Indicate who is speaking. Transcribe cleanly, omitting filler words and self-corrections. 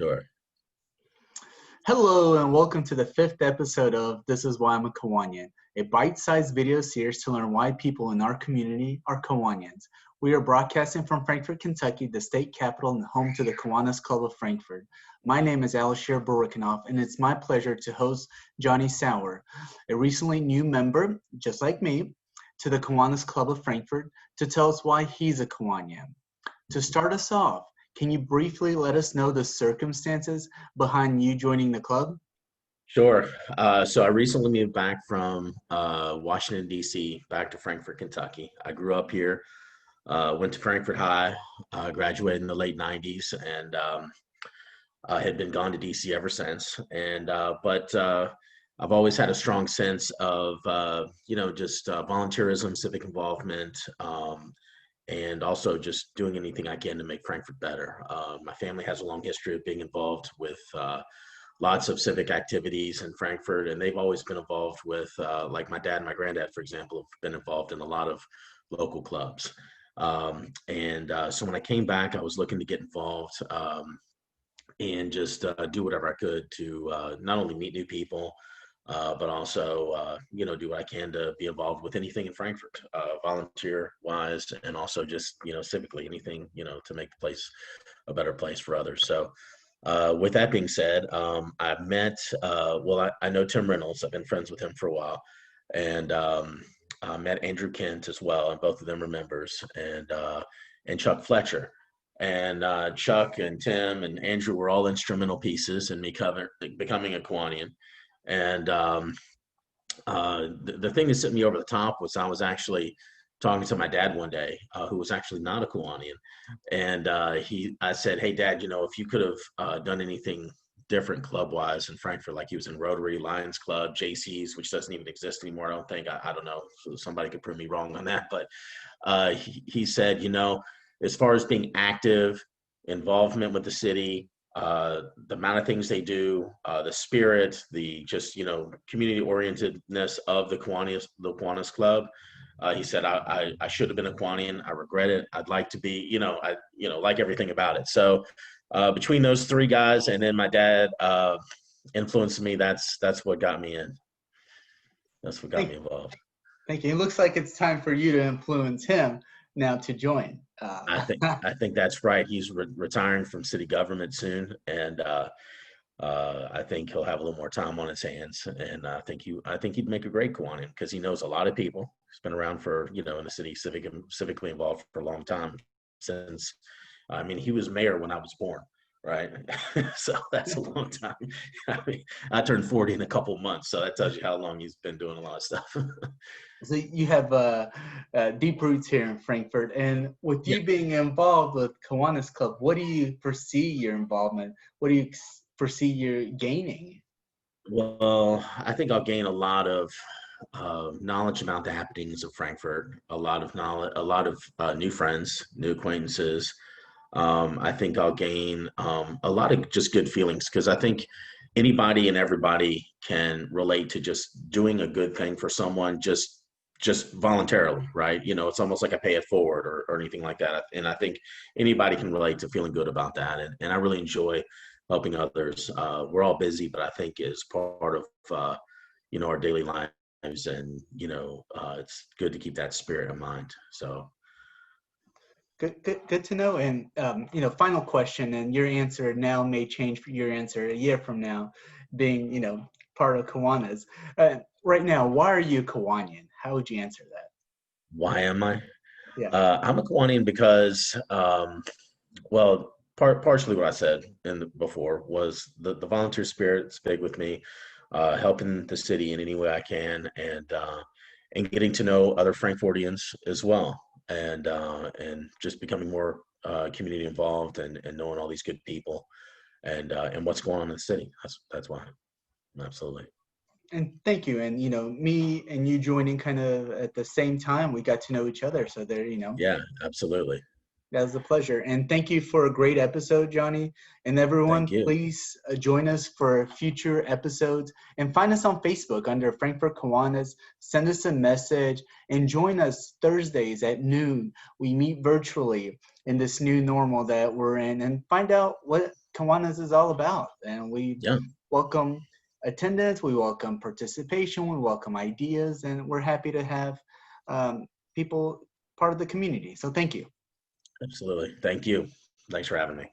Speaker 1: Sure.
Speaker 2: Hello and welcome to the fifth episode of This Is Why I'm a Kiwanian, a bite-sized video series to learn why people in our community are Kiwanians. We are broadcasting from Frankfort, Kentucky, the state capital and home to the Kiwanis Club of Frankfort. My name is Alishir Burikanoff, and it's my pleasure to host Johnny Sower, a recently new member, just like me, to the Kiwanis Club of Frankfort, to tell us why he's a Kiwanian. To start us off, can you briefly let us know the circumstances behind you joining the club?
Speaker 1: Sure. So I recently moved back from Washington, D.C., back to Frankfort, Kentucky. I grew up here, went to Frankfort High, graduated in the late 90s, and I had been gone to D.C. ever since. But I've always had a strong sense of, just volunteerism, civic involvement, and also just doing anything I can to make Frankfort better. My family has a long history of being involved with lots of civic activities in Frankfort, and they've always been involved with, like my dad and my granddad, for example, have been involved in a lot of local clubs. So when I came back, I was looking to get involved and just do whatever I could to not only meet new people, but also, do what I can to be involved with anything in Frankfort, volunteer-wise, and also just, civically, anything, to make the place a better place for others. So with that being said, I've met, I know Tim Reynolds. I've been friends with him for a while, and I met Andrew Kent as well, and both of them are members, and Chuck Fletcher. And Chuck and Tim and Andrew were all instrumental pieces in me becoming a Kiwanian. And the thing that set me over the top was I was actually talking to my dad one day, who was actually not a Kiwanian, and I said, "Hey, Dad, if you could have done anything different club-wise in Frankfort, like he was in Rotary, Lions Club, JC's, which doesn't even exist anymore. I don't think. I don't know. So somebody could prove me wrong on that, but he said, as far as being active, involvement with the city." The amount of things they do, the spirit, the just community orientedness of the Kiwanis Club. He said, I should have been a Kiwanian. I regret it. I'd like to be, like everything about it. So between those three guys and then my dad influenced me. That's what got me in. That's what got me involved.
Speaker 2: Thank you. It looks like it's time for you to influence him now to join.
Speaker 1: I think that's right. He's retiring from city government soon, and I think he'll have a little more time on his hands. And I think he'd make a great Kiwanian because he knows a lot of people. He's been around for in the city, civically involved for a long time. Since he was mayor when I was born, right? So that's a long time. I turned 40 in a couple months, so that tells you how long he's been doing a lot of stuff.
Speaker 2: So you have deep roots here in Frankfort, and with you
Speaker 1: Yeah.
Speaker 2: being involved with Kiwanis Club, what do you foresee your involvement? What do you foresee you're gaining?
Speaker 1: Well, I think I'll gain a lot of knowledge about the happenings of Frankfurt, a lot of knowledge, a lot of new friends, new acquaintances. I think I'll gain a lot of just good feelings because I think anybody and everybody can relate to just doing a good thing for someone just voluntarily, right? It's almost like I pay it forward or anything like that. And I think anybody can relate to feeling good about that. And I really enjoy helping others. We're all busy, but I think is part of, our daily lives. And, it's good to keep that spirit in mind. So.
Speaker 2: Good to know. And final question, and your answer now may change for your answer a year from now, being part of Kiwanis. Right now, why are you a Kiwanian? How would you answer that?
Speaker 1: Why am I?
Speaker 2: Yeah.
Speaker 1: I'm a Kiwanian because, partially what I said before was the volunteer spirit's big with me, helping the city in any way I can, and getting to know other Frankfortians as well, and just becoming more community involved and knowing all these good people and what's going on in the city. That's why. Absolutely.
Speaker 2: And thank you. And me and you joining kind of at the same time, we got to know each other. So there,
Speaker 1: Yeah, absolutely.
Speaker 2: that was a pleasure. And thank you for a great episode, Johnny. And
Speaker 1: Thank
Speaker 2: everyone,
Speaker 1: you.
Speaker 2: please join us for future episodes and find us on Facebook under Frankfort Kiwanis. Send us a message and join us Thursdays at noon. We meet virtually in this new normal that we're in and find out what Kiwanis is all about. And we
Speaker 1: Yeah,
Speaker 2: welcome attendance, we welcome participation, we welcome ideas, and we're happy to have people part of the community. So thank you.
Speaker 1: absolutely. Thank you. Thanks for having me.